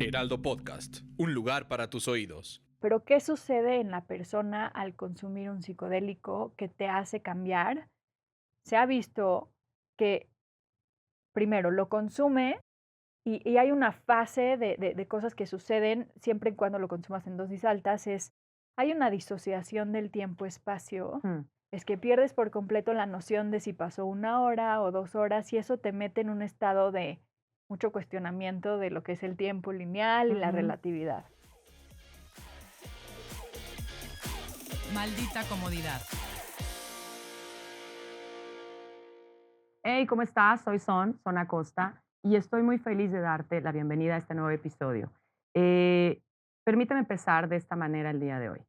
Heraldo Podcast, un lugar para tus oídos. Pero, ¿qué sucede en la persona al consumir un psicodélico que te hace cambiar? Se ha visto que, primero, lo consume y hay una fase de cosas que suceden siempre y cuando lo consumas en dosis altas, hay una disociación del tiempo-espacio, Mm, es que pierdes por completo la noción de si pasó 1 hora o 2 horas, y eso te mete en un estado de mucho cuestionamiento de lo que es el tiempo lineal y la ujú. relatividad. Maldita comodidad. Hey, ¿cómo estás? Soy Son Acosta, y estoy muy feliz de darte la bienvenida a este nuevo episodio. Eh, Permíteme empezar de esta manera el día de hoy.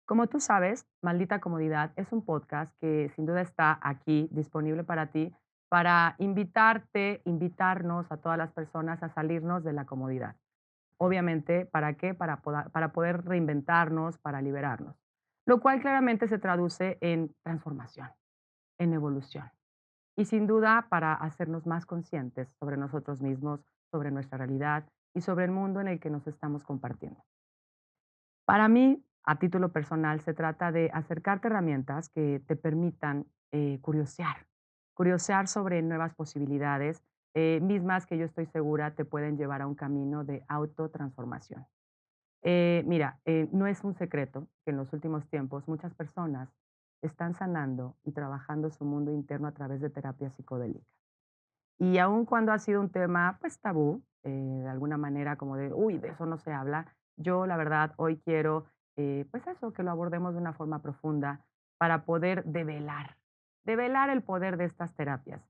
Como tú sabes, Maldita Comodidad es un podcast que sin duda está aquí disponible para ti, para invitarnos a todas las personas a salirnos de la comodidad. Obviamente, ¿para qué? Para poder reinventarnos, para liberarnos. Lo cual claramente se traduce en transformación, en evolución. Y sin duda para hacernos más conscientes sobre nosotros mismos, sobre nuestra realidad y sobre el mundo en el que nos estamos compartiendo. Para mí, a título personal, se trata de acercarte herramientas que te permitan curiosear sobre nuevas posibilidades, mismas que yo estoy segura te pueden llevar a un camino de autotransformación. Mira, no es un secreto que en los últimos tiempos muchas personas están sanando y trabajando su mundo interno a través de terapia psicodélica. Y aun cuando ha sido un tema, pues, tabú, de alguna manera como de, uy, de eso no se habla, yo la verdad hoy quiero, pues eso, que lo abordemos de una forma profunda para poder develar el poder de estas terapias.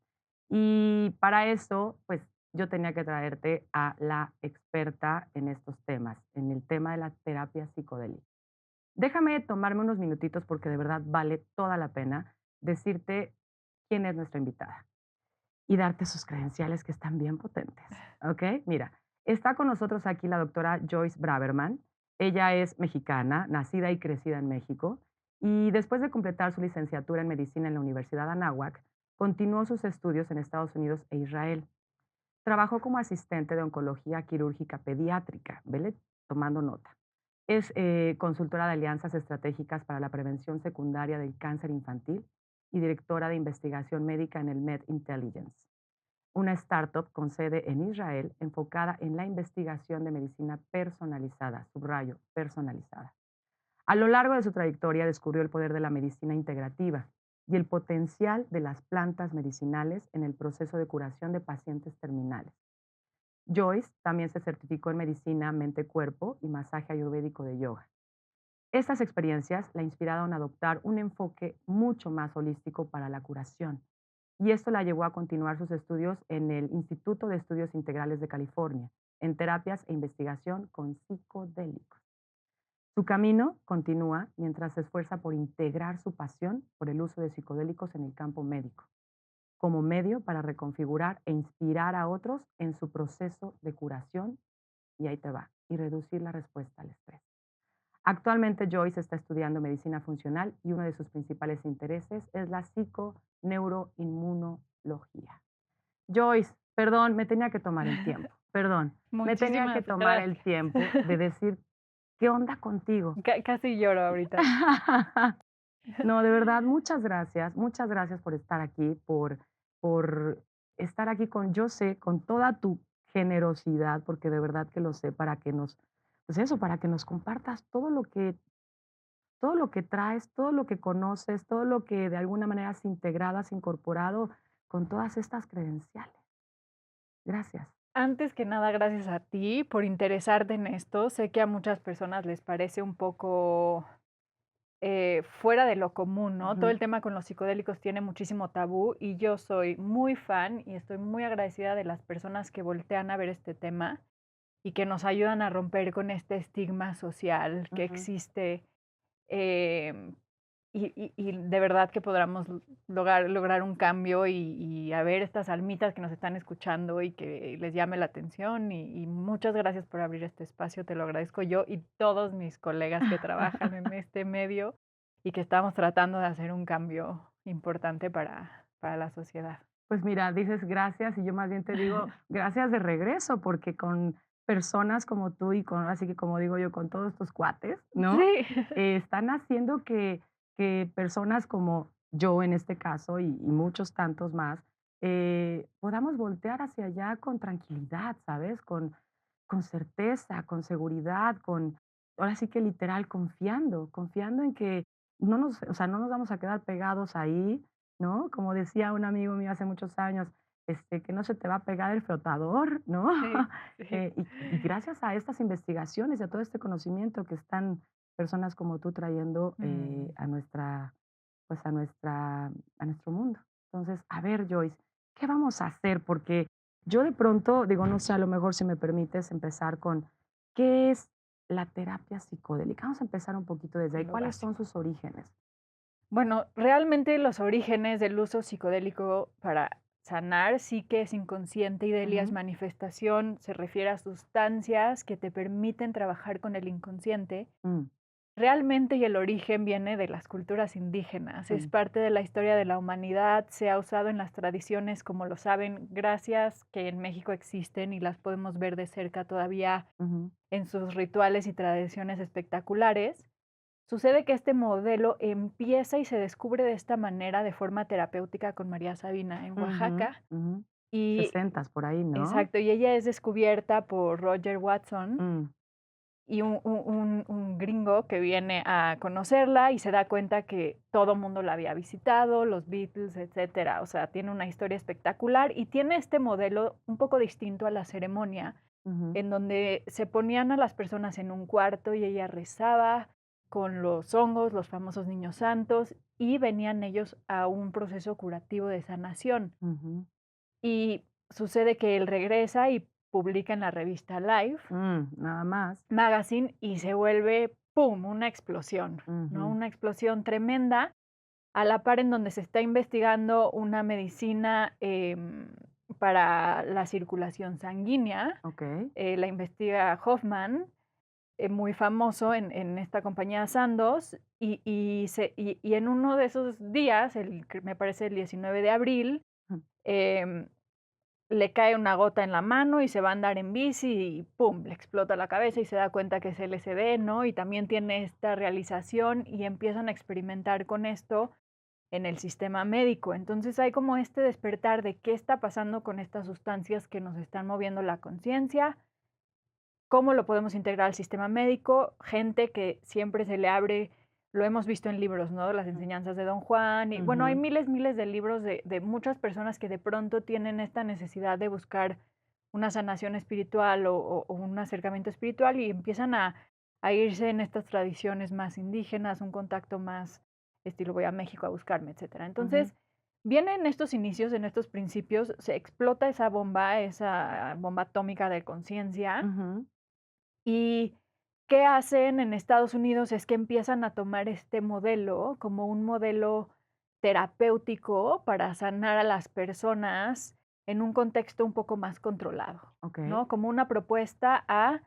Y para eso, pues yo tenía que traerte a la experta en estos temas, en el tema de la terapia psicodélica. Déjame tomarme unos minutitos porque de verdad vale toda la pena decirte quién es nuestra invitada y darte sus credenciales que están bien potentes, ¿ok? Mira, está con nosotros aquí la doctora Joyce Braverman. Ella es mexicana, nacida y crecida en México, y después de completar su licenciatura en medicina en la Universidad Anáhuac, continuó sus estudios en Estados Unidos e Israel. Trabajó como asistente de oncología quirúrgica pediátrica, vele tomando nota. Es consultora de alianzas estratégicas para la prevención secundaria del cáncer infantil y directora de investigación médica en el Med Intelligence, una startup con sede en Israel enfocada en la investigación de medicina personalizada, subrayo, personalizada. A lo largo de su trayectoria descubrió el poder de la medicina integrativa y el potencial de las plantas medicinales en el proceso de curación de pacientes terminales. Joyce también se certificó en medicina mente-cuerpo y masaje ayurvédico de yoga. Estas experiencias la inspiraron a adoptar un enfoque mucho más holístico para la curación, y esto la llevó a continuar sus estudios en el Instituto de Estudios Integrales de California, en terapias e investigación con psicodélicos. Su camino continúa mientras se esfuerza por integrar su pasión por el uso de psicodélicos en el campo médico, como medio para reconfigurar e inspirar a otros en su proceso de curación, y ahí te va, y reducir la respuesta al estrés. Actualmente Joyce está estudiando medicina funcional y uno de sus principales intereses es la psiconeuroinmunología. Joyce, perdón, me tenía que tomar el tiempo, perdón, me tenía que Muchísimas tomar el gracias. tiempo de decir, ¿qué onda contigo? Casi lloro ahorita. No, de verdad, muchas gracias por estar aquí, por estar aquí con, yo sé, con toda tu generosidad, porque de verdad que lo sé, para que nos, pues eso, para que nos compartas todo lo que traes, todo lo que conoces, todo lo que de alguna manera has integrado, has incorporado con todas estas credenciales. Gracias. Antes que nada, gracias a ti por interesarte en esto. Sé que a muchas personas les parece un poco, fuera de lo común, ¿no? Todo Ujú. el tema con los psicodélicos tiene muchísimo tabú, y yo soy muy fan, y estoy muy agradecida de las personas que voltean a ver este tema, y que nos ayudan a romper con este estigma social que Ujú. existe. em, y de verdad que podamos lograr un cambio y a ver estas almitas que nos están escuchando y que les llame la atención. Y muchas gracias por abrir este espacio, te lo agradezco yo y todos mis colegas que trabajan en este medio y que estamos tratando de hacer un cambio importante para la sociedad. Pues mira, dices gracias y yo más bien te digo gracias de regreso, porque con personas como tú y así que como digo yo, con todos tus cuates, ¿no? Sí. Están haciendo que personas como yo en este caso y muchos tantos más, podamos voltear hacia allá con tranquilidad, ¿sabes? Con certeza, con seguridad, ahora sí que literal, confiando en que o sea, no nos vamos a quedar pegados ahí, ¿no? Como decía un amigo mío hace muchos años, que no se te va a pegar el flotador, ¿no? Sí, sí. Y gracias a estas investigaciones y a todo este conocimiento que están personas como tú trayendo Mm. a nuestra, pues a nuestro mundo. Entonces, a ver, Joyce, ¿qué vamos a hacer? Porque yo de pronto, digo, no sé, a lo mejor si me permites empezar con, ¿qué es la terapia psicodélica? Vamos a empezar un poquito desde ahí. Lo ¿Cuáles son básico. sus orígenes? Bueno, realmente los orígenes del uso psicodélico para sanar sí que es inconsciente y Delias Ujú, manifestación se refiere a sustancias que te permiten trabajar con el inconsciente. mm, Realmente y el origen viene de las culturas indígenas, es mm, parte de la historia de la humanidad, se ha usado en las tradiciones, como lo saben, gracias que en México existen y las podemos ver de cerca todavía ujú, en sus rituales y tradiciones espectaculares. Sucede que este modelo empieza y se descubre de esta manera de forma terapéutica con María Sabina en ujú, Oaxaca ujú. y 60 por ahí, ¿no? exacto, y ella es descubierta por Roger Watson Mm, y un gringo que viene a conocerla y se da cuenta que todo mundo la había visitado, los Beatles, etcétera. O sea, tiene una historia espectacular y tiene este modelo un poco distinto a la ceremonia, ujú, en donde se ponían a las personas en un cuarto y ella rezaba con los hongos, los famosos niños santos, y venían ellos a un proceso curativo de sanación. ujú. Y sucede que él regresa y publica en la revista Life Nada más. Magazine y se vuelve, ¡pum!, una explosión, ¿no? Ujú, Una explosión tremenda, a la par en donde se está investigando una medicina, para la circulación sanguínea, okey. la investiga Hoffman, muy famoso en esta compañía Sandoz, y en uno de esos días, me parece el 19 de abril, Mm, em, le cae una gota en la mano y se va a andar en bici y pum, le explota la cabeza y se da cuenta que es LSD, ¿no? Y también tiene esta realización y empiezan a experimentar con esto en el sistema médico. Entonces hay como este despertar de qué está pasando con estas sustancias que nos están moviendo la conciencia, cómo lo podemos integrar al sistema médico, gente que siempre se le abre, lo hemos visto en libros, ¿no? Las mm, enseñanzas de Don Juan, y bueno, hay ujú, miles de libros de muchas personas que de pronto tienen esta necesidad de buscar una sanación espiritual o un acercamiento espiritual y empiezan a irse en estas tradiciones más indígenas, un contacto más estilo voy a México a buscarme, etcétera. ujú, Entonces, vienen estos inicios, en estos principios, se explota esa bomba atómica de conciencia ujú, y qué hacen en Estados Unidos es que empiezan a tomar este modelo como un modelo terapéutico para sanar a las personas en un contexto un poco más controlado, okey. ¿no? Como una propuesta a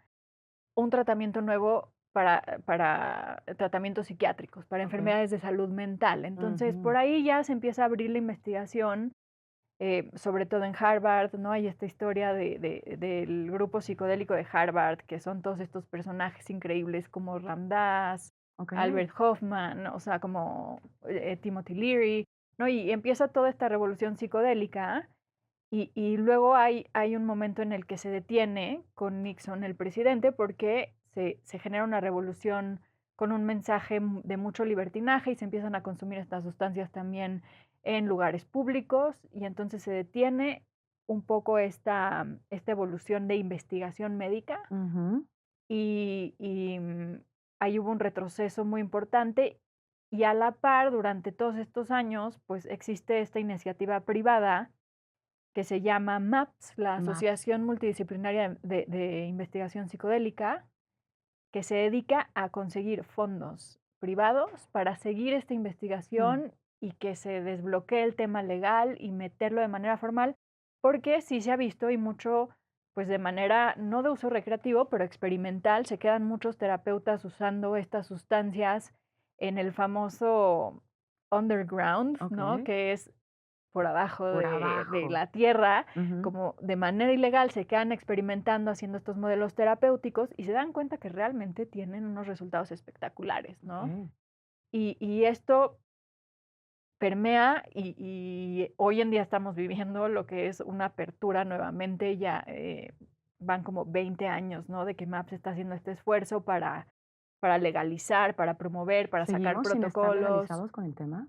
un tratamiento nuevo para tratamientos psiquiátricos, para Okey. enfermedades de salud mental. Entonces, por Ujú, ahí ya se empieza a abrir la investigación sobre todo en Harvard, ¿no? Hay esta historia del grupo psicodélico de Harvard, que son todos estos personajes increíbles como Ram Dass, okey. Albert Hoffman, o sea, como Timothy Leary, ¿no? Y empieza toda esta revolución psicodélica y luego hay un momento en el que se detiene con Nixon, el presidente, porque se genera una revolución con un mensaje de mucho libertinaje y se empiezan a consumir estas sustancias también en lugares públicos y entonces se detiene un poco esta evolución de investigación médica Ujú, y ahí hubo un retroceso muy importante y a la par durante todos estos años pues existe esta iniciativa privada que se llama MAPS, la MAPS. Asociación Multidisciplinaria de Investigación Psicodélica, que se dedica a conseguir fondos privados para seguir esta Mm, investigación y que se desbloquee el tema legal y meterlo de manera formal, porque sí se ha visto y mucho, pues de manera no de uso recreativo, pero experimental, se quedan muchos terapeutas usando estas sustancias en el famoso underground, ¿no? okey. Que es por abajo por de abajo. la tierra, Ujú. como de manera ilegal se quedan experimentando haciendo estos modelos terapéuticos y se dan cuenta que realmente tienen unos resultados espectaculares, ¿no? Okey. Y esto permea y hoy en día estamos viviendo lo que es una apertura nuevamente, ya, van como 20 años, ¿no? De que MAPS está haciendo este esfuerzo para legalizar, para promover, para sacar ¿Seguimos sin estar protocolos. legalizados con el tema?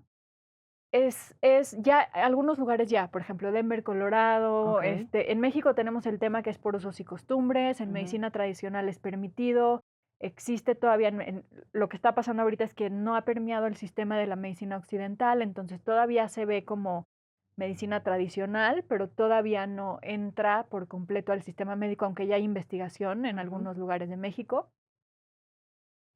Es ya algunos lugares ya, por ejemplo, Denver, Colorado, Okey. en México tenemos el tema que es por usos y costumbres, en Ujú. medicina tradicional es permitido, existe todavía lo que está pasando ahorita es que no ha permeado el sistema de la medicina occidental, entonces todavía se ve como medicina tradicional, pero todavía no entra por completo al sistema médico, aunque ya hay investigación en Ujú. algunos lugares de México.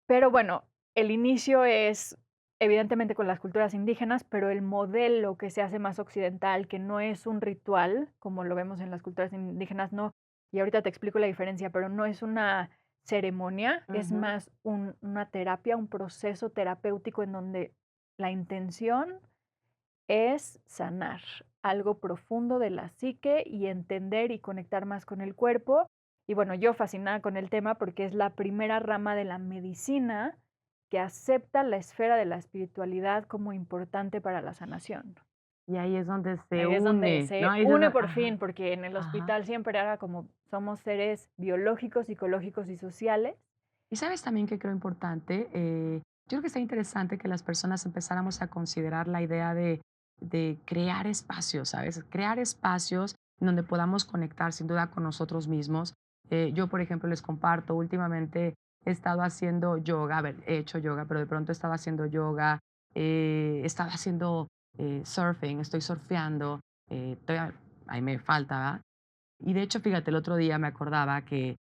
Pero bueno, el inicio es evidentemente con las culturas indígenas, pero el modelo que se hace más occidental, que no es un ritual, como lo vemos en las culturas indígenas, no, y ahorita te explico la diferencia, pero no es una ceremonia, es Ujú. más una terapia, un proceso terapéutico en donde la intención es sanar algo profundo de la psique y entender y conectar más con el cuerpo. Y bueno, yo fascinada con el tema porque es la primera rama de la medicina que acepta la esfera de la espiritualidad como importante para la sanación. Y ahí es donde se Ahí es donde une, ¿no? se Ahí es une donde por fin, ajá, porque en el ajá. hospital siempre era como somos seres biológicos, psicológicos y sociales. Y, ¿sabes también que creo importante? Yo creo que está interesante que las personas empezáramos a considerar la idea de crear espacios, ¿sabes? Crear espacios en donde podamos conectar sin duda con nosotros mismos. Yo, por ejemplo, les comparto, últimamente he estado haciendo yoga, a ver, he hecho yoga, pero de pronto estaba haciendo yoga, estaba haciendo surfing, estoy surfeando, todavía ahí me falta, ¿verdad? Y de hecho, fíjate, el otro día me acordaba que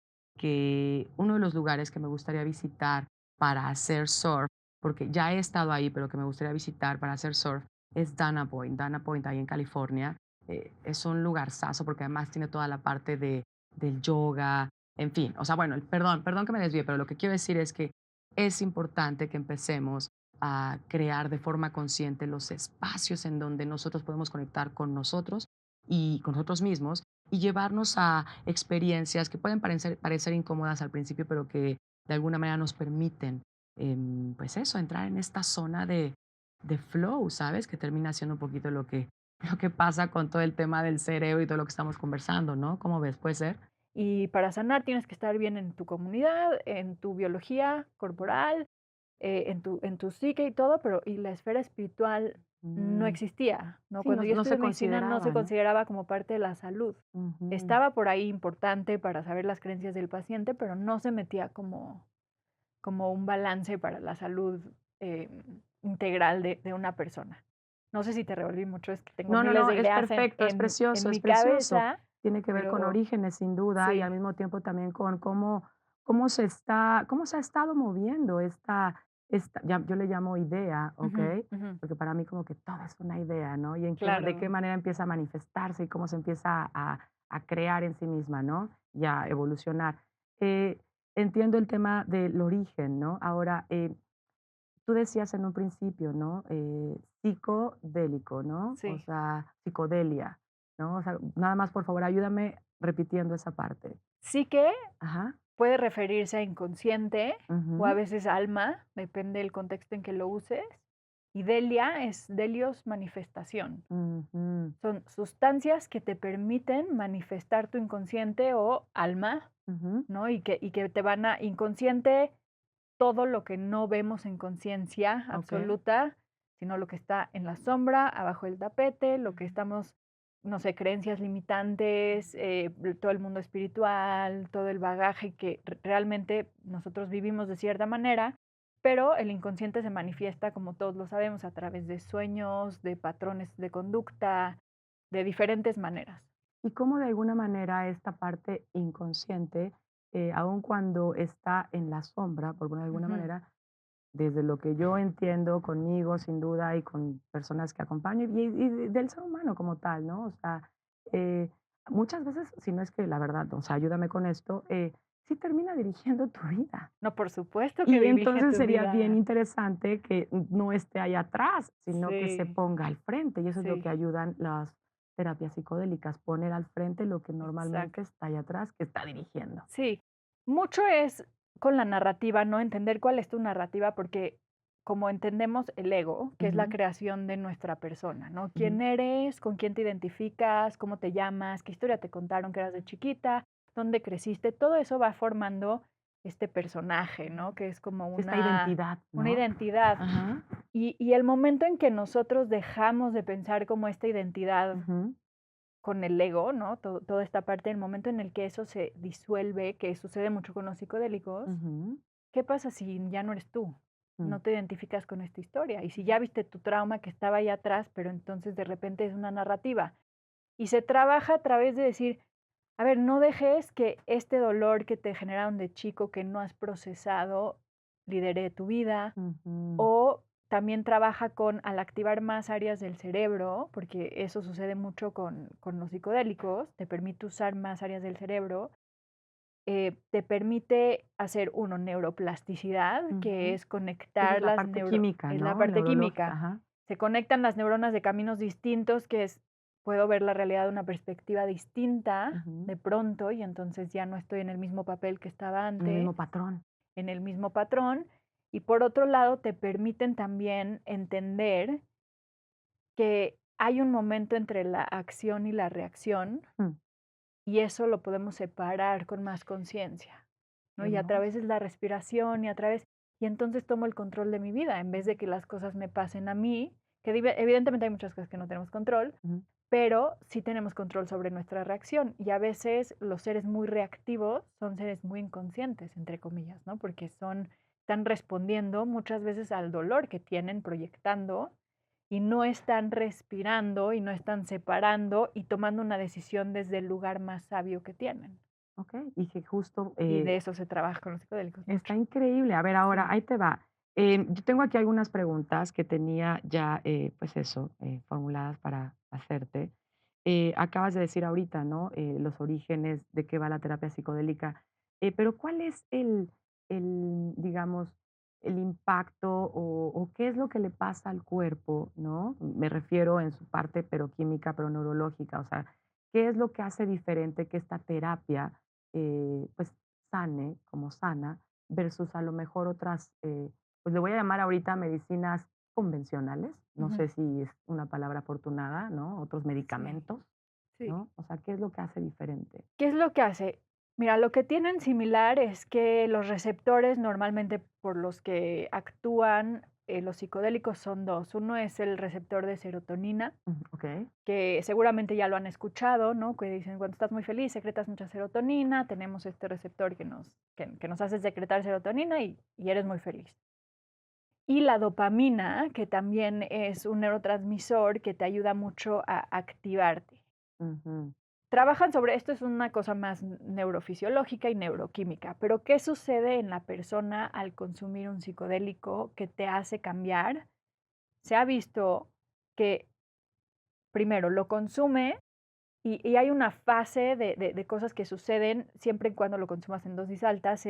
uno de los lugares que me gustaría visitar para hacer surf, porque ya he estado ahí, pero que me gustaría visitar para hacer surf, es Dana Point. Dana Point, ahí en California. Es un lugarzazo porque además tiene toda la parte del yoga, en fin. O sea, bueno, perdón que me desvíe, pero lo que quiero decir es que es importante que empecemos a crear de forma consciente los espacios en donde nosotros podemos conectar con nosotros y con nosotros mismos y llevarnos a experiencias que pueden parecer incómodas al principio, pero que de alguna manera nos permiten, pues eso, entrar en esta zona de flow, ¿sabes? Que termina siendo un poquito lo que pasa con todo el tema del cerebro y todo lo que estamos conversando, ¿no? ¿Cómo ves? ¿Puede ser? Y para sanar tienes que estar bien en tu comunidad, en tu biología corporal, en tu psique y todo, pero y la esfera espiritual no Mm, existía, ¿no? sí, no, Cuando yo no estudié se medicina no se consideraba, ¿no? consideraba como parte de la salud. Ujú. Estaba por ahí importante para saber las creencias del paciente, pero no se metía como un balance para la salud integral de una persona. No sé si te revolví mucho, es que tengo No, no, miles no, de es ideas perfecto, en es mi precioso. cabeza, Tiene que ver con pero orígenes, sin duda, y al sí. mismo tiempo también con cómo se ha estado moviendo esta, ya, yo le llamo idea, ¿ok? Ujú, ujú, Porque para mí como que todo es una idea, ¿no? Y de qué claro. manera empieza a manifestarse y cómo se empieza a crear en sí misma, ¿no? Y a evolucionar. Eh, Entiendo el tema del origen, ¿no? Ahora, tú decías en un principio, ¿no? Psicodélico, ¿no? O Sí. sea, psicodelia, ¿no? O sea, nada más, por favor, ayúdame repitiendo esa parte. Psique Ajá. puede referirse a inconsciente o a Ujú. veces alma, depende del contexto en que lo uses. Y delia es delios manifestación. Ujú. Son sustancias que te permiten manifestar tu inconsciente o alma, Ujú. ¿no? Y que te van a inconsciente, todo lo que no vemos en conciencia Okey. absoluta, sino lo que está en la sombra, abajo del tapete, lo que Ujú. estamos, no sé, creencias limitantes, todo el mundo espiritual, todo el bagaje que realmente nosotros vivimos de cierta manera, pero el inconsciente se manifiesta, como todos lo sabemos, a través de sueños, de patrones de conducta, de diferentes maneras. Y cómo de alguna manera esta parte inconsciente, aun cuando está en la sombra, por ponerlo de alguna Ujú, manera, desde lo que yo entiendo conmigo, sin duda, y con personas que acompaño, y del ser humano como tal, ¿no? O sea, eh, muchas veces, si no es que la verdad, o sea, ayúdame con esto, sí termina dirigiendo tu vida. No, por supuesto que Y dirige entonces tu sería bien vida. interesante que no esté ahí atrás, sino que se Sí, ponga al frente. Y eso es lo que sí, ayudan las terapias psicodélicas, poner al frente lo que normalmente exacto. está ahí atrás, que está dirigiendo. Sí, mucho es con la narrativa, ¿no? Entender cuál es tu narrativa, porque como entendemos el ego, que es la Ujú, creación de nuestra persona, ¿no? ujú, ¿Quién eres? ¿Con quién te identificas? ¿Cómo te llamas? ¿Qué historia te contaron que eras de chiquita? ¿Dónde creciste? Todo eso va formando este personaje, ¿no? Que es como esta una identidad, ¿no? identidad. Ajá, Y el momento en que nosotros dejamos de pensar como esta identidad ujú, con el ego, ¿no? Toda esta parte, el momento en el que eso se disuelve, que sucede mucho con los psicodélicos, ujú, ¿qué pasa si ya no eres tú? mm, No te identificas con esta historia. Y si ya viste tu trauma que estaba ahí atrás, pero entonces de repente es una narrativa. Y se trabaja a través de decir, a ver, no dejes que este dolor que te generaron de chico, que no has procesado, lidere tu vida, ujú, o también trabaja con al activar más áreas del cerebro, porque eso sucede mucho con los psicodélicos, te permite usar más áreas del cerebro, te permite hacer, uno, neuroplasticidad, que ujú. es Esa conectar es la las parte química, es la ¿no? parte Neurológica, química. ajá. Se conectan las neuronas de caminos distintos, que es, puedo ver la realidad de una perspectiva distinta Ujú, de pronto, y entonces ya no estoy en el mismo papel que estaba en el antes, mismo patrón. en el mismo patrón. Y por otro lado, te permiten también entender que hay un momento entre la acción y la reacción, Mm, y eso lo podemos separar con más conciencia, qué ¿no? Y a través hermoso. de la respiración y entonces tomo el control de mi vida, en vez de que las cosas me pasen a mí, que evidentemente hay muchas cosas que no tenemos control, Ujú, pero sí tenemos control sobre nuestra reacción. Y a veces los seres muy reactivos son seres muy inconscientes, entre comillas, ¿no? Porque están respondiendo muchas veces al dolor que tienen, proyectando, y no están respirando y no están separando y tomando una decisión desde el lugar más sabio que tienen. okey, y que justo, Y de eso se trabaja con los psicodélicos está mucho. increíble. A ver, ahora, Sí. ahí te va. Yo tengo aquí algunas preguntas que tenía ya, pues eso, formuladas para hacerte. Acabas de decir ahorita, ¿no? Los orígenes, de qué va la terapia psicodélica, pero ¿cuál es digamos, el impacto o qué es lo que le pasa al cuerpo, ¿no? Me refiero en su parte, pero química, pero neurológica, o sea, ¿qué es lo que hace diferente que esta terapia, pues, sane, como sana, versus a lo mejor otras, pues le voy a llamar ahorita medicinas convencionales, no Ujú. sé si es una palabra afortunada, ¿no? Otros Sí, medicamentos, sí. ¿no? O sea, ¿qué es lo que hace diferente? ¿Qué es lo que hace? Mira, lo que tienen similar es que los receptores normalmente por los que actúan los psicodélicos son dos. Uno es el receptor de serotonina, Ujú, okey. que seguramente ya lo han escuchado, ¿no? Que dicen, cuando estás muy feliz, secretas mucha serotonina, tenemos este receptor que nos hace secretar serotonina y eres muy feliz. Y la dopamina, que también es un neurotransmisor que te ayuda mucho a activarte. Ujú, Trabajan sobre esto, es una cosa más neurofisiológica y neuroquímica, pero ¿qué sucede en la persona al consumir un psicodélico que te hace cambiar? Se ha visto que primero lo consume y hay una fase de cosas que suceden siempre y cuando lo consumas en dosis altas,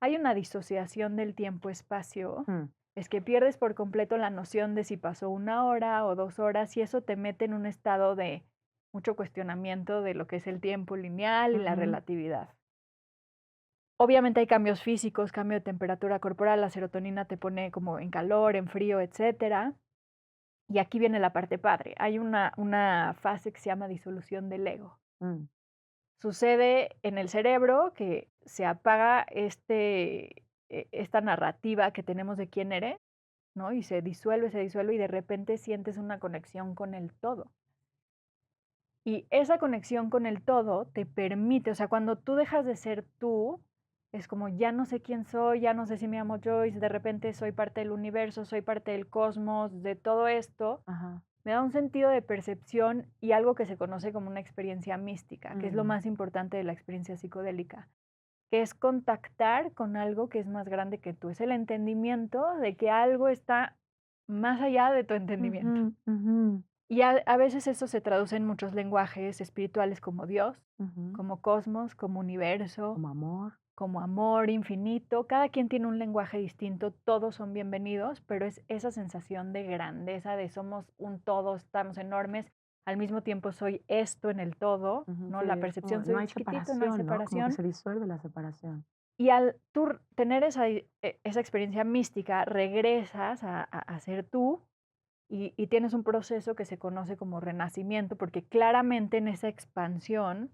hay una disociación del tiempo-espacio, mm, es que pierdes por completo la noción de si pasó 1 hora o 2 horas y eso te mete en un estado de mucho cuestionamiento de lo que es el tiempo lineal y la ujú, relatividad. Obviamente hay cambios físicos, cambio de temperatura corporal, la serotonina te pone como en calor, en frío, etcétera. Y aquí viene la parte padre. Hay una fase que se llama disolución del ego. mm, Sucede en el cerebro que se apaga esta narrativa que tenemos de quién eres, ¿no? Y se disuelve y de repente sientes una conexión con el todo. Y esa conexión con el todo te permite, o sea, cuando tú dejas de ser tú, es como ya no sé quién soy, ya no sé si me llamo Joyce, de repente soy parte del universo, soy parte del cosmos, de todo esto, ajá, me da un sentido de percepción y algo que se conoce como una experiencia mística, que es lo mm, más importante de la experiencia psicodélica, que es contactar con algo que es más grande que tú, es el entendimiento de que algo está más allá de tu entendimiento. ujú, ujú, Y a veces eso se traduce en muchos lenguajes espirituales como Dios, ujú, como cosmos, como universo, como amor. como amor infinito. Cada quien tiene un lenguaje distinto, todos son bienvenidos, pero es esa sensación de grandeza, de somos un todo, estamos enormes, al mismo tiempo soy esto en el todo, Ujú, ¿no? sí, La es como percepción no soy hay chiquitito, no hay separación, ¿no? Como que separación. se disuelve la separación. Y al tú tener esa experiencia mística, regresas a ser tú y tienes un proceso que se conoce como renacimiento, porque claramente en esa expansión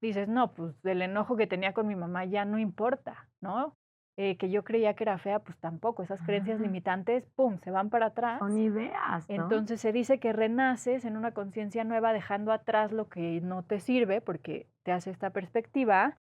dices, no, pues el enojo que tenía con mi mamá ya no importa, ¿no? Que yo creía que era fea, pues tampoco. Esas creencias Ah, limitantes, ¡pum!, se van para son atrás. ideas, ¿no? Entonces se dice que renaces en una conciencia nueva, dejando atrás lo que no te sirve, porque te hace esta perspectiva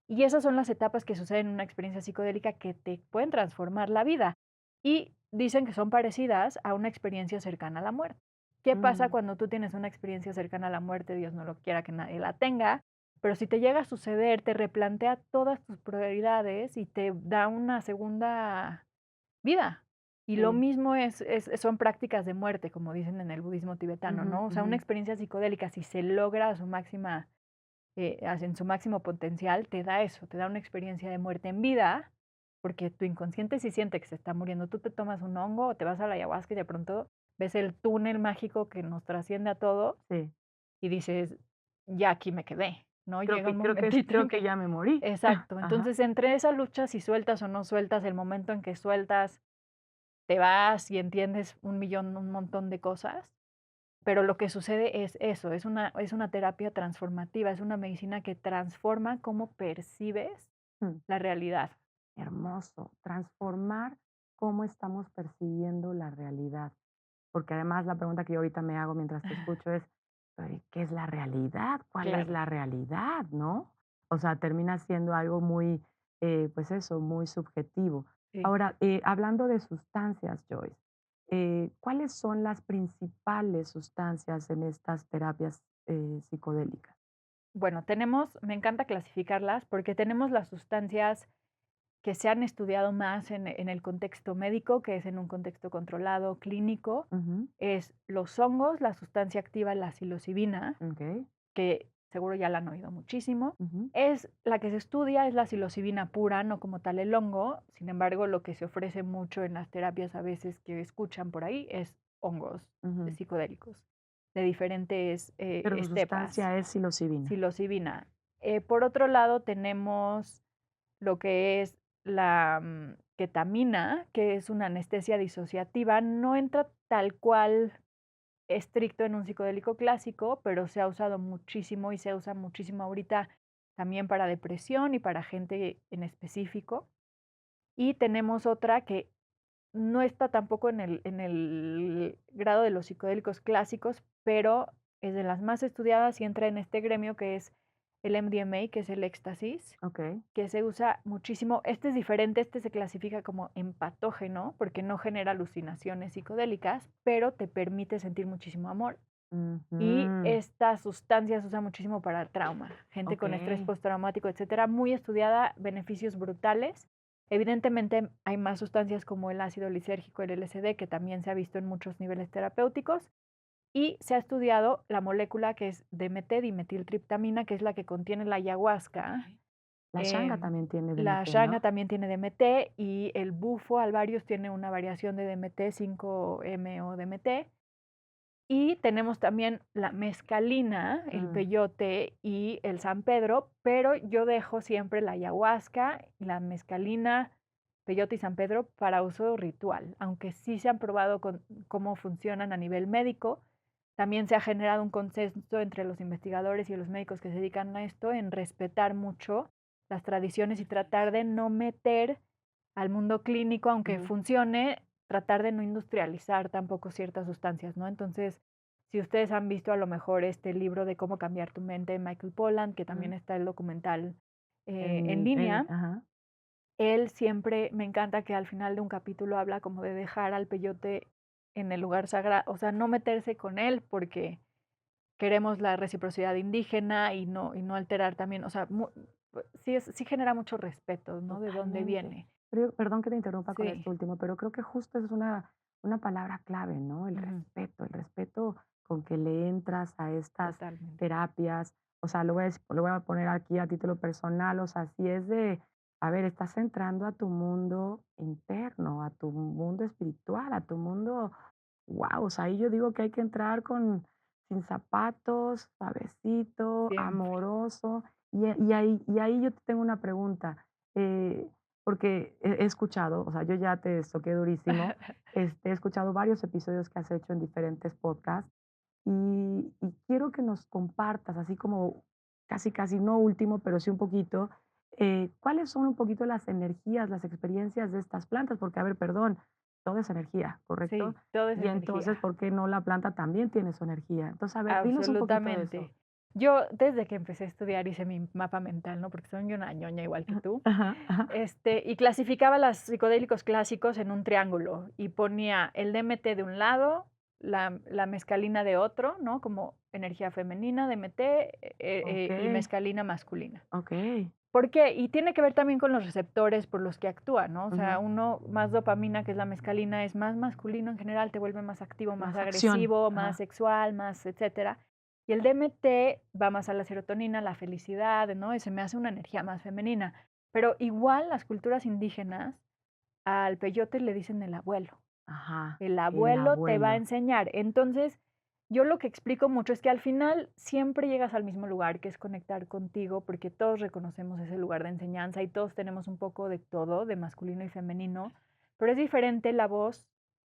y esas son las etapas que suceden en una experiencia psicodélica que te pueden transformar la vida. Y dicen que son parecidas a una experiencia cercana a la muerte. ¿Qué pasa Mm, cuando tú tienes una experiencia cercana a la muerte? Dios no lo quiera que nadie la tenga, pero si te llega a suceder, te replantea todas tus prioridades y te da una segunda vida. Y lo sí. mismo son prácticas de muerte, como dicen en el budismo tibetano, Ujú, ¿no? O sea, ujú. una experiencia psicodélica, si se logra a su máxima en su máximo potencial, te da eso, te da una experiencia de muerte en vida, porque tu inconsciente sí siente que se está muriendo. Tú te tomas un hongo o te vas a la ayahuasca y de pronto ves el túnel mágico que nos trasciende a todos Sí. y dices, ya aquí me quedé, ¿no? Creo Llega que un creo que es momentito creo en que que, ya me morí. exacto, Ajá. entonces entre esa lucha, si sueltas o no sueltas, el momento en que sueltas, te vas y entiendes un montón de cosas, pero lo que sucede es eso, es una terapia transformativa, es una medicina que transforma cómo percibes Mm, la realidad. hermoso. Transformar cómo estamos percibiendo la realidad. Porque además la pregunta que yo ahorita me hago mientras te escucho es, ¿qué es la realidad? ¿Cuál es Claro, la realidad, no? O sea, termina siendo algo muy, pues eso, muy subjetivo. sí. Ahora, hablando de sustancias, Joyce, ¿cuáles son las principales sustancias en estas terapias psicodélicas? Bueno, me encanta clasificarlas porque tenemos las sustancias que se han estudiado más en el contexto médico, que es en un contexto controlado, clínico, Ujú, es los hongos, la sustancia activa, la psilocibina, ok, que seguro ya la han oído muchísimo. ujú, Es la que se estudia, es la psilocibina pura, no como tal el hongo. Sin embargo, lo que se ofrece mucho en las terapias a veces que escuchan por ahí es hongos ujú. psicodélicos de diferentes Pero su estepas, sustancia es psilocibina. psilocibina. Por otro lado, tenemos lo que es la ketamina, que es una anestesia disociativa. No entra tal cual estricto en un psicodélico clásico, pero se ha usado muchísimo y se usa muchísimo ahorita también para depresión y para gente en específico. Y tenemos otra que no está tampoco en el grado de los psicodélicos clásicos, pero es de las más estudiadas y entra en este gremio que es el MDMA, que es el éxtasis, Ok. que se usa muchísimo. Este es diferente, este se clasifica como empatógeno porque no genera alucinaciones psicodélicas, pero te permite sentir muchísimo amor. Y Ujú, esta sustancia se usa muchísimo para el trauma, gente ok. con estrés postraumático, etcétera, muy estudiada, beneficios brutales. Evidentemente hay más sustancias como el ácido lisérgico, el LSD, que también se ha visto en muchos niveles terapéuticos, y se ha estudiado la molécula que es DMT, dimetiltriptamina, que es la que contiene la ayahuasca. Okey. La shanga em, también tiene la DMT, shanga ¿no? también tiene DMT y el bufo alvarius tiene una variación de DMT, 5-MeO DMT. Y tenemos también la mezcalina, el Mm, peyote y el San Pedro, pero yo dejo siempre la ayahuasca, la mezcalina, peyote y San Pedro para uso ritual, aunque sí se han probado cómo funcionan a nivel médico. También se ha generado un consenso entre los investigadores y los médicos que se dedican a esto en respetar mucho las tradiciones y tratar de no meter al mundo clínico, aunque ujú, funcione, tratar de no industrializar tampoco ciertas sustancias, ¿no? Entonces, si ustedes han visto a lo mejor este libro de Cómo cambiar tu mente de Michael Pollan, que también mm. está el documental en línea, Ajá. él siempre me encanta que al final de un capítulo habla como de dejar al peyote en el lugar sagrado, o sea, no meterse con él porque queremos la reciprocidad indígena y no alterar también, o sea, sí genera mucho respeto, ¿no? De dónde Totalmente. viene. Pero perdón que te interrumpa con Sí, esto último, pero creo que justo es una palabra clave, ¿no? ujú, El respeto con que le entras a estas totalmente. terapias. O sea, lo voy a poner aquí a título personal, o sea, si es de a ver, estás entrando a tu mundo interno, a tu mundo espiritual, a tu mundo, wow, o sea, ahí yo digo que hay que entrar con sin zapatos, suavecito, Siempre. amoroso. Y ahí yo te tengo una pregunta, porque he escuchado, o sea, yo ya te estoqué durísimo, he escuchado varios episodios que has hecho en diferentes podcasts y quiero que nos compartas, así como casi, casi no último, pero sí un poquito, ¿cuáles son un poquito las energías, las experiencias de estas plantas? Porque, a ver, perdón, todo es energía, ¿correcto? Sí, todo es Y entonces, energía. ¿por qué no la planta también tiene su energía? Entonces, a ver, dinos un poquito de eso. Absolutamente. Yo desde que empecé a estudiar hice mi mapa mental, ¿no? Porque soy una ñoña igual que Ajá, tú. ajá, ajá. Y clasificaba los psicodélicos clásicos en un triángulo y ponía el DMT de un lado, la mescalina de otro, ¿no? Como energía femenina, DMT, y Okey, mescalina masculina. okey. ¿Por qué? Y tiene que ver también con los receptores por los que actúa, ¿no? O sea, Ujú. uno más dopamina, que es la mescalina, es más masculino en general, te vuelve más activo, más Más acción. agresivo, más Ajá. sexual, más etcétera. Y el DMT va más a la serotonina, la felicidad, ¿no? Y se me hace una energía más femenina. Pero igual las culturas indígenas, al peyote le dicen el abuelo. Ajá, El el abuelo te va a abuelo. enseñar. Entonces, yo lo que explico mucho es que al final siempre llegas al mismo lugar, que es conectar contigo, porque todos reconocemos ese lugar de enseñanza y todos tenemos un poco de todo, de masculino y femenino, pero es diferente la voz,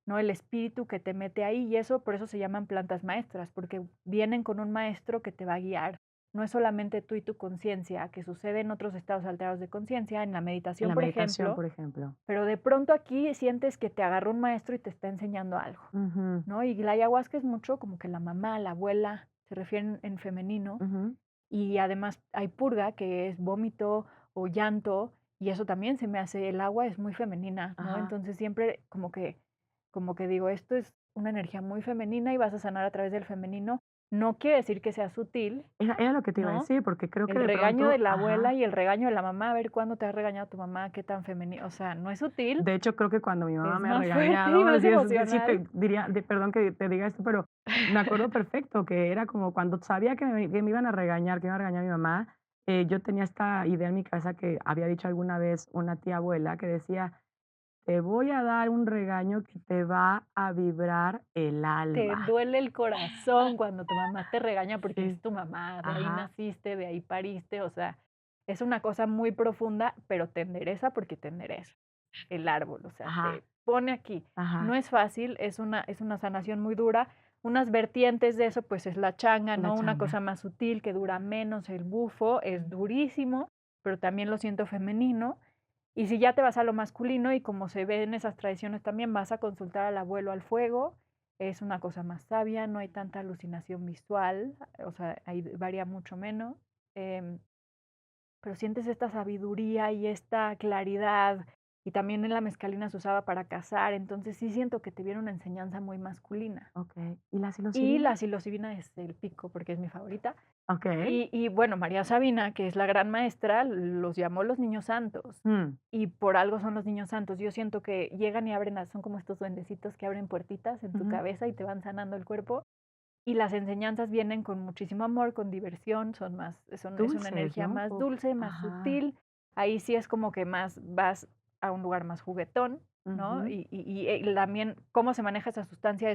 ¿no? El espíritu que te mete ahí y eso, por eso se llaman plantas maestras, porque vienen con un maestro que te va a guiar. No es solamente tú y tu conciencia, que sucede en otros estados alterados de conciencia, en la En meditación, la por meditación, ejemplo, por ejemplo. pero de pronto aquí sientes que te agarró un maestro y te está enseñando algo, Ujú, ¿no? Y la ayahuasca es mucho como que la mamá, la abuela, se refieren en femenino, ujú. y además hay purga, que es vómito o llanto, y eso también se me hace, el agua es muy femenina, ¿no? Ajá. Entonces siempre como que digo, esto es una energía muy femenina y vas a sanar a través del femenino. No quiere decir que sea sutil, Era lo que te iba a ¿no? decir, porque creo que El de regaño de pronto la abuela ajá. y el regaño de la mamá, a ver cuándo te ha regañado tu mamá, qué tan femenino, o sea, no es sutil, De hecho, creo que cuando mi mamá es me ha más fuerte y regañado, más sí emocional. te diría, perdón que te diga esto, pero me acuerdo perfecto que era como cuando sabía que me iban a regañar, que iba a regañar mi mamá, yo tenía esta idea en mi casa que había dicho alguna vez una tía abuela que decía: "Te voy a dar un regaño que te va a vibrar el Te alma". duele el corazón cuando tu mamá te regaña porque es Sí, tu mamá, de ahí ajá, naciste, de ahí pariste, o sea, es una cosa muy profunda, pero te endereza porque te endereza el árbol, o sea, ajá, te pone aquí. No ajá, es fácil, es una sanación muy dura. Unas vertientes de eso, pues, es la changa, la ¿no? Una cosa changa. más sutil que dura menos, el bufo es durísimo, pero también lo siento femenino. Y si ya te vas a lo masculino y como se ve en esas tradiciones también, vas a consultar al abuelo al fuego, es una cosa más sabia, no hay tanta alucinación visual, o sea, ahí varía mucho menos, em, pero sientes esta sabiduría y esta claridad, y también en la mezcalina se usaba para cazar, entonces sí siento que te viene una enseñanza muy masculina. Okey, ¿y la Y la psilocibina? psilocibina es el pico, porque es mi favorita. Okey, Y bueno, María Sabina, que es la gran maestra, los llamó los niños santos, mm, y por algo son los niños santos. Yo siento que llegan y abren, son como estos duendecitos que abren puertitas en tu ujú, cabeza y te van sanando el cuerpo, y las enseñanzas vienen con muchísimo amor, con diversión, es una dulces, energía ¿no? Un más poco, dulce, más ajá, sutil. Ahí sí es como que más vas a un lugar más juguetón, ¿no? ujú, Y también cómo se maneja esa sustancia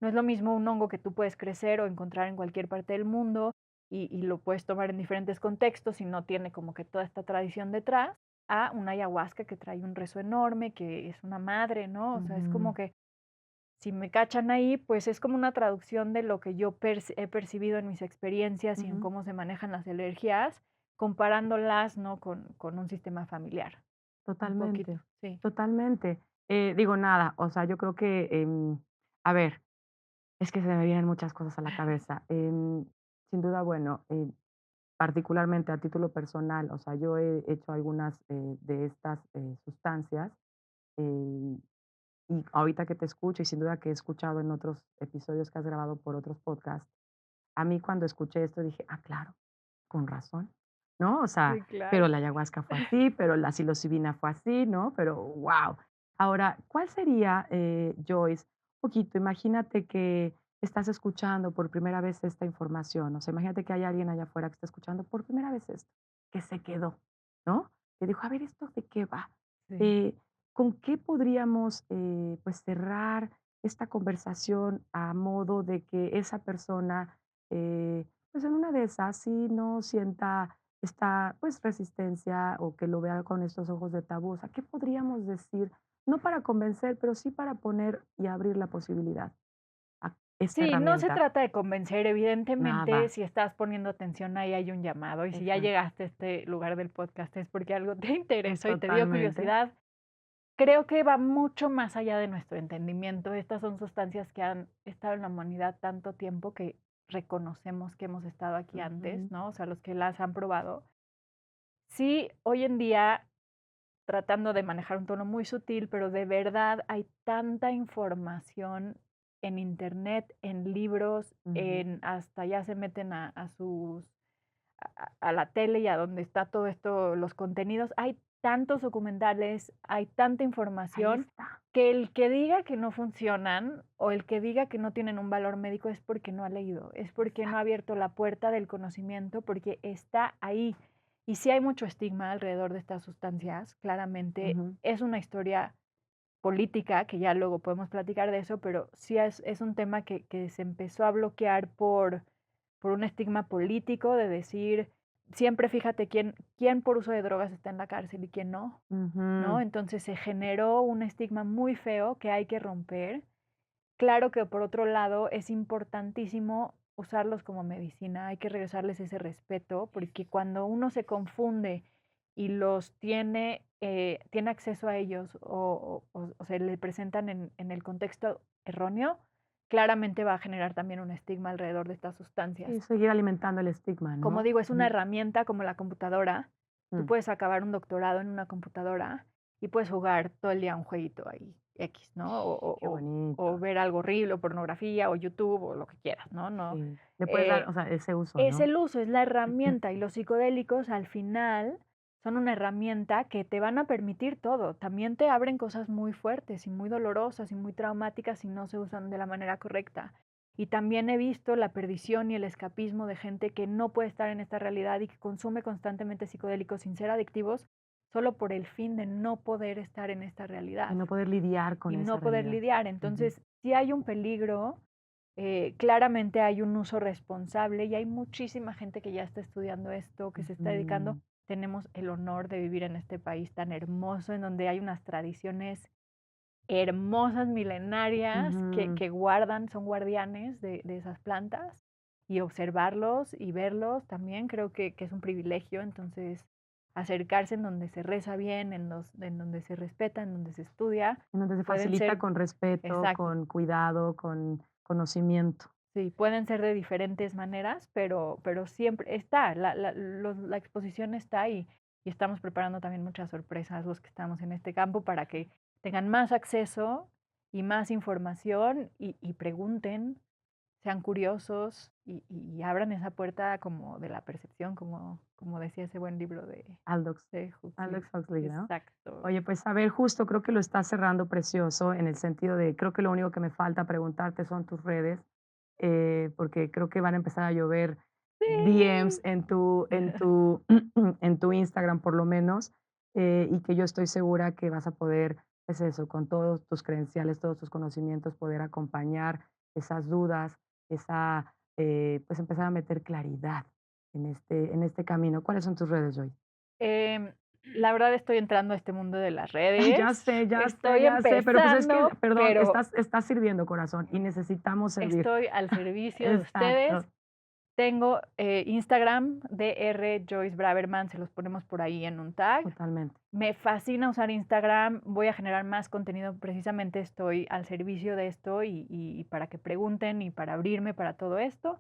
no es lo mismo un hongo que tú puedes crecer o encontrar en cualquier parte del mundo y lo puedes tomar en diferentes contextos y no tiene como que toda esta tradición detrás, a una ayahuasca que trae un rezo enorme, que es una madre, ¿no? O sea, es como ujú, que si me cachan ahí, pues es como una traducción de lo que yo he percibido en mis experiencias y en ujú. cómo se manejan las alergias, comparándolas, ¿no? Con un sistema familiar, un poquito, Totalmente, sí. totalmente. Digo, nada, o sea, yo creo que, a ver, es que se me vienen muchas cosas a la cabeza. Sin duda, bueno, particularmente a título personal, o sea, yo he hecho algunas de estas sustancias eh, y ahorita que te escucho y sin duda que he escuchado en otros episodios que has grabado por otros podcasts, a mí cuando escuché esto dije, ah, claro, con razón, ¿no? O sea, Sí, pero claro. la ayahuasca fue así, pero la psilocibina fue así, ¿no? Pero wow. Ahora, ¿cuál sería, Joyce, un poquito, imagínate que estás escuchando por primera vez esta información, o sea, imagínate que hay alguien allá afuera que está escuchando por primera vez esto, que se quedó, ¿no? que dijo, a ver, ¿esto de qué va? Sí. Eh, ¿Con qué podríamos pues cerrar esta conversación a modo de que esa persona, pues en una de esas, sí no sienta esta pues resistencia o que lo vea con estos ojos de tabú? O sea, ¿qué podríamos decir? No para convencer, pero sí para poner y abrir la posibilidad a esta Sí, no se herramienta. trata de convencer, evidentemente, Nada, si estás poniendo atención, ahí hay un llamado, y si ya exacto. llegaste a este lugar del podcast es porque algo te interesó y te dio Totalmente. curiosidad. Creo que va mucho más allá de nuestro entendimiento. Estas son sustancias que han estado en la humanidad tanto tiempo que reconocemos que hemos estado aquí antes, Ujú, ¿no? O sea, los que las han probado. Sí, hoy en día, tratando de manejar un tono muy sutil, pero de verdad hay tanta información en Internet, en libros, ujú. en hasta ya se meten a sus a la tele y a donde está todo esto, los contenidos. Hay tantos documentales, hay tanta Ahí información, está. que el que diga que no funcionan o el que diga que no tienen un valor médico es porque no ha leído, es porque no ha Exacto. abierto la puerta del conocimiento, porque está ahí. Y sí hay mucho estigma alrededor de estas sustancias, claramente Ujú. es una historia política, que ya luego podemos platicar de eso, pero sí es un tema que se empezó a bloquear por un estigma político de decir, siempre fíjate quién por uso de drogas está en la cárcel y quién no, ¿no? Ujú. Entonces se generó un estigma muy feo que hay que romper. Claro que por otro lado es importantísimo usarlos como medicina, hay que regresarles ese respeto, porque cuando uno se confunde y los tiene acceso a ellos o se le presentan en el contexto erróneo, claramente va a generar también un estigma alrededor de estas Sí, sustancias. seguir alimentando el estigma, Como ¿no? digo, es una Ujú. herramienta como la computadora. Tú Mm, puedes acabar un doctorado en una computadora y puedes jugar todo el día un jueguito ahí, X, ¿no? qué O bonito. ver algo horrible, o pornografía, o YouTube, o lo que quieras, ¿no? No. Sí, le puedes dar, Eh, o sea, ese uso, es ¿no? el uso, es la herramienta, y los psicodélicos al final son una herramienta que te van a permitir todo. También te abren cosas muy fuertes y muy dolorosas y muy traumáticas si no se usan de la manera correcta. Y también he visto la perdición y el escapismo de gente que no puede estar en esta realidad y que consume constantemente psicodélicos sin ser adictivos solo por el fin de no poder estar en esta De realidad no poder lidiar con y esa no poder realidad. lidiar. Ujú, Entonces, sí hay un peligro, claramente hay un uso responsable y hay muchísima gente que ya está estudiando esto, que se está dedicando. ujú, Tenemos el honor de vivir en este país tan hermoso, en donde hay unas tradiciones hermosas, milenarias, ujú. que guardan, son guardianes de esas plantas, y observarlos y verlos también creo que es un privilegio. Entonces, acercarse en donde se reza bien, en donde se respeta, en donde se estudia, En donde se pueden facilita ser con respeto, exacto. con cuidado, con conocimiento. Sí, pueden ser de diferentes maneras, pero siempre está, la exposición está ahí, y estamos preparando también muchas sorpresas los que estamos en este campo para que tengan más acceso y más información y pregunten, sean curiosos y abran esa puerta como de la percepción, como decía ese buen libro Aldous, de Huxley. Aldous Huxley, ¿no? Exacto. Oye, pues a ver, justo creo que lo estás cerrando precioso en el sentido de, creo que lo único que me falta preguntarte son tus redes, porque creo que van a empezar a llover DMs Sí. en tu Instagram por lo menos, y que yo estoy segura que vas a poder, pues eso, con todos tus credenciales, todos tus conocimientos, poder acompañar esas dudas, pues empezar a meter claridad en este camino. ¿Cuáles son tus redes, Joy? Em, la verdad estoy entrando a este mundo de las Ya redes, sé, ya sé, estoy ya sé, pero pues es que, empezando, perdón, pero estás sirviendo, corazón, y necesitamos servir. estoy al servicio de ustedes. Exacto, Tengo Instagram, DR Joyce Braverman, se los ponemos por ahí en un tag. totalmente. Me fascina usar Instagram, voy a generar más contenido, precisamente estoy al servicio de esto y para que pregunten y para abrirme para todo esto.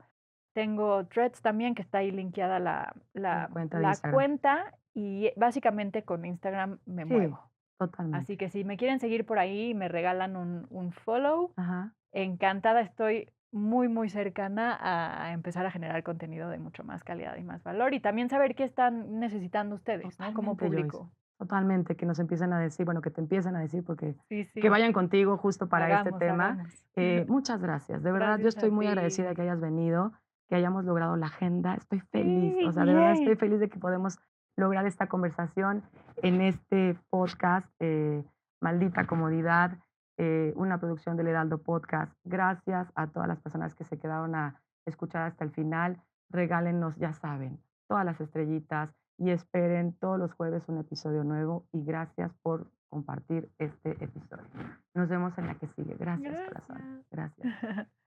Tengo Threads también, que está ahí linkeada La cuenta de la Instagram. cuenta, y básicamente con Instagram me Sí, muevo. Así totalmente. que si me quieren seguir por ahí y me regalan un follow, Ajá, encantada, estoy muy, muy cercana a empezar a generar contenido de mucho más calidad y más valor, y también saber qué están necesitando ustedes, ¿no? Como totalmente, Joyce. público. Totalmente, que nos empiecen a decir, bueno, que te empiecen a decir, porque Sí, que sí, vayan contigo justo para este hagamos, tema. hagamos. Muchas gracias. De verdad, yo Gracias a estoy muy agradecida ti. que hayas venido, que hayamos logrado la agenda. Estoy feliz, o Sí, sea, de verdad estoy bien. feliz de que podemos lograr esta conversación en este podcast, Maldita Comodidad, una producción del Heraldo Podcast. Gracias a todas las personas que se quedaron a escuchar hasta el final. Regálennos, ya saben, todas las estrellitas y esperen todos los jueves un episodio nuevo. Y gracias por compartir este episodio. Nos vemos en la que sigue. Gracias, corazón. Gracias. Gracias.